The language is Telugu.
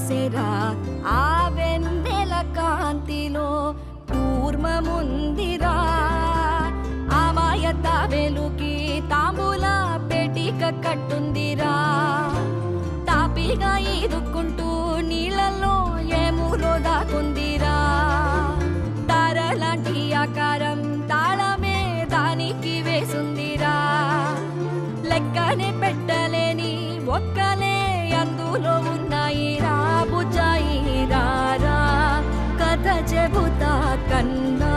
పూసెరా ఆ వెన్నెల కాంతిలో కూర్మముందిరా అమాయత వెలుకి తాంబూల పెటిక కట్టుందిరా తాపిగా ఈదుకుంటూ నీళ్ళల్లో ఏములో దాకుందిరా తారలాంటి ఆకారం తాళమే దానికి వేసుందిరా లెక్కనే పెట్టలేని ఒక్కలే అందులో ఉన్నాయిరా బుజ్జాయి రారా కథ చెబుతా కన్నా